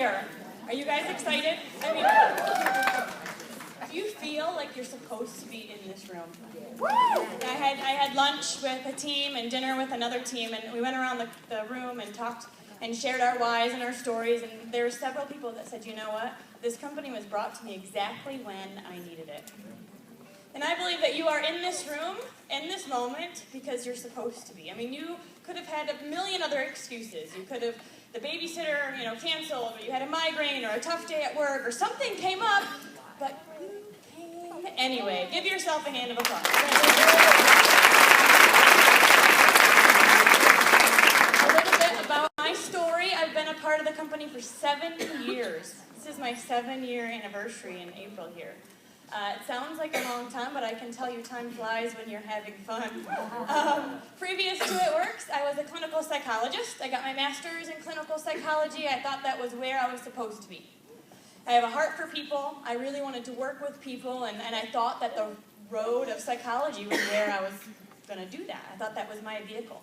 here. Are you guys excited? I mean, do you feel like you're supposed to be in this room? I had lunch with a team and dinner with another team, and we went around the room and talked and shared our whys and our stories, and there were several people that said, you know what, this company was brought to me exactly when I needed it. And I believe that you are in this room, in this moment, because you're supposed to be. I mean, you could have had a million other excuses. You could have, the babysitter, canceled, or you had a migraine, or a tough day at work, or something came up, but you came anyway. Give yourself a hand of applause. A little bit about my story. I've been a part of the company for 7 years. This is my 7-year anniversary in April here. It sounds like a long time, but I can tell you time flies when you're having fun. Previous to It Works, I was a clinical psychologist. I got my master's in clinical psychology. I thought that was where I was supposed to be. I have a heart for people. I really wanted to work with people, and I thought that the road of psychology was where I was going to do that. I thought that was my vehicle.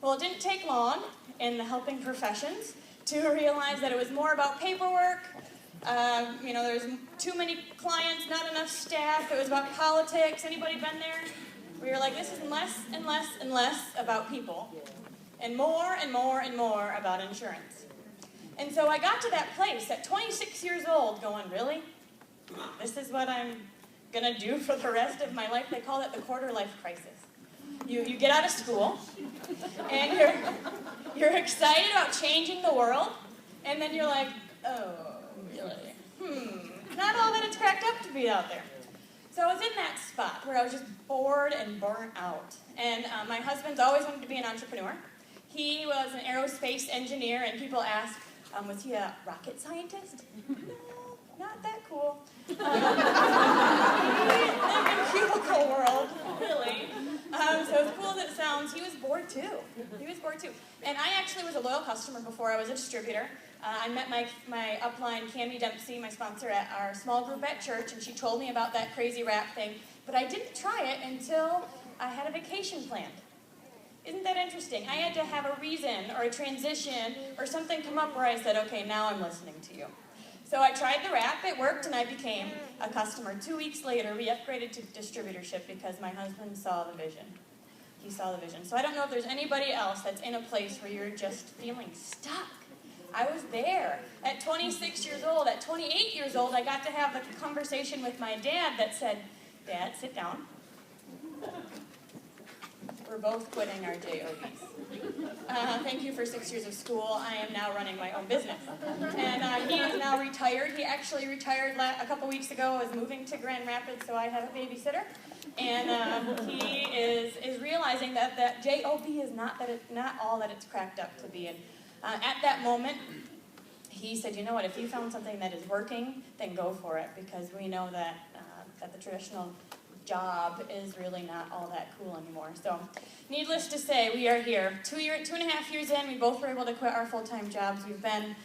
Well, it didn't take long in the helping professions to realize that it was more about paperwork. There's too many clients, not enough staff. It was about politics. Anybody been there? We were like, this is less and less and less about people, and more and more and more about insurance. And so I got to that place at 26 years old going, really? This is what I'm going to do for the rest of my life? They call it the quarter life crisis. You get out of school, and you're excited about changing the world, and then you're like, oh, really? Not all that it's cracked up to be out there. So I was in that spot where I was just bored and burnt out. And my husband's always wanted to be an entrepreneur. He was an aerospace engineer, and people ask, was he a rocket scientist? No, not that cool. He lived in a cubicle world, really. So as cool as it sounds, he was bored too. And I actually was a loyal customer before I was a distributor. I met my upline, Cammie Dempsey, my sponsor at our small group at church, and she told me about that crazy wrap thing. But I didn't try it until I had a vacation planned. Isn't that interesting? I had to have a reason or a transition or something come up where I said, okay, now I'm listening to you. So I tried the wrap, it worked, and I became a customer. 2 weeks later, we upgraded to distributorship because my husband saw the vision. He saw the vision. So I don't know if there's anybody else that's in a place where you're just feeling stuck. I was there. At 26 years old, at 28 years old, I got to have the conversation with my dad that said, Dad, sit down. We're both quitting our JOBs. Thank you for 6 years of school. I am now running my own business. And he is now retired. He actually retired a couple weeks ago, is moving to Grand Rapids, so I have a babysitter. And he is realizing that JOB is not all that it's cracked up to be. And at that moment, he said, you know what, if you found something that is working, then go for it, because we know that the traditional job is really not all that cool anymore. So, needless to say, we are here. 2.5 years in, we both were able to quit our full-time jobs. We've been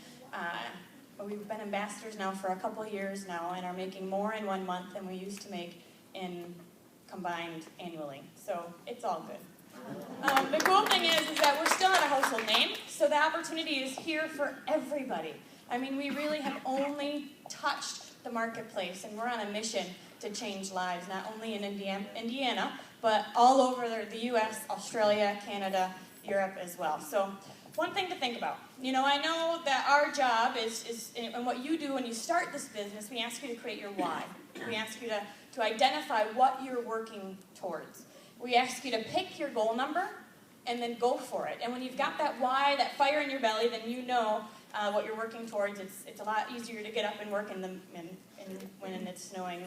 ambassadors now for a couple of years now, and are making more in 1 month than we used to make in combined annually. So, it's all good. The cool thing is that we're still not a household name, so the opportunity is here for everybody. I mean, we really have only touched the marketplace, and we're on a mission to change lives, not only in Indiana, but all over the U.S., Australia, Canada, Europe as well. So one thing to think about. I know that our job is and what you do when you start this business, we ask you to create your why. We ask you to identify what you're working towards. We ask you to pick your goal number and then go for it. And when you've got that why, that fire in your belly, then you know what you're working towards. It's a lot easier to get up and work when it's snowing,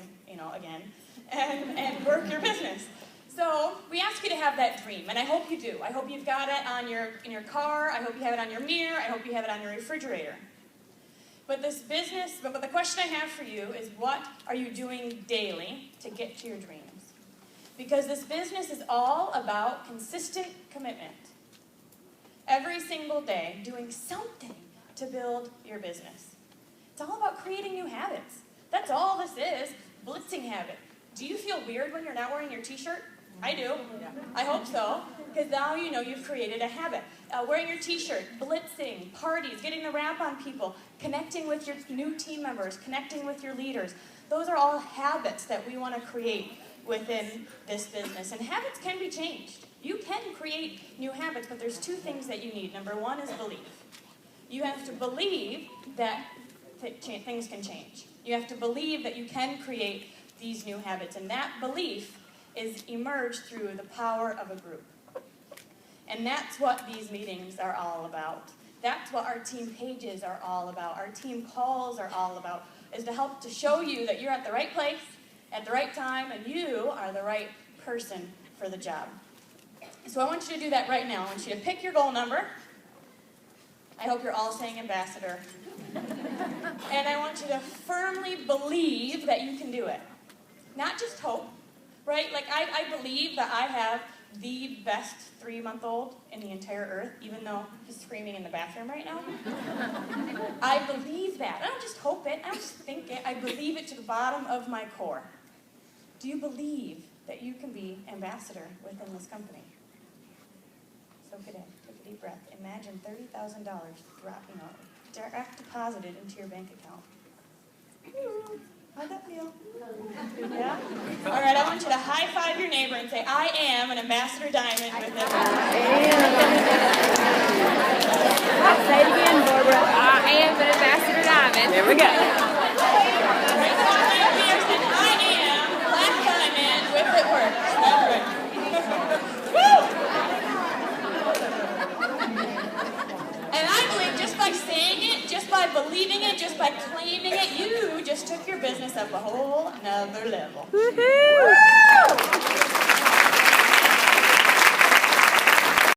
again, and work your business. So we ask you to have that dream, and I hope you do. I hope you've got it in your car. I hope you have it on your mirror. I hope you have it on your refrigerator. But the question I have for you is, what are you doing daily to get to your dreams? Because this business is all about consistent commitment. Every single day, doing something to build your business. It's all about creating new habits. That's all this is, blitzing habit. Do you feel weird when you're not wearing your t-shirt? I do. I hope so. Because now you know you've created a habit. Wearing your t-shirt, blitzing, parties, getting the wrap on people, connecting with your new team members, connecting with your leaders. Those are all habits that we want to create within this business. And habits can be changed. You can create new habits, but there's two things that you need. Number one is belief. You have to believe that things can change. You have to believe that you can create these new habits. And that belief is emerged through the power of a group. And that's what these meetings are all about. That's what our team pages are all about. Our team calls are all about, is to help to show you that you're at the right place, at the right time, and you are the right person for the job. So I want you to do that right now. I want you to pick your goal number. I hope you're all saying ambassador. And I want you to firmly believe that you can do it. Not just hope, right? Like I believe that I have the best 3-month-old in the entire earth, even though he's screaming in the bathroom right now. I believe that. I don't just hope it. I don't just think it. I believe it to the bottom of my core. Do you believe that you can be ambassador within this company? Soak it in. Take a deep breath. Imagine $30,000 dropping out, direct deposited into your bank account. How'd that feel? Yeah? All right, I want you to high-five your neighbor and say, I am an ambassador diamond with this. Say it again, Barbara. I am an ambassador diamond. There we go. Right, so I am black diamond with it works. That's right. Woo! And I believe just by saying it, just by believing it, just by claiming it, you just took your business up a whole another level. Woohoo!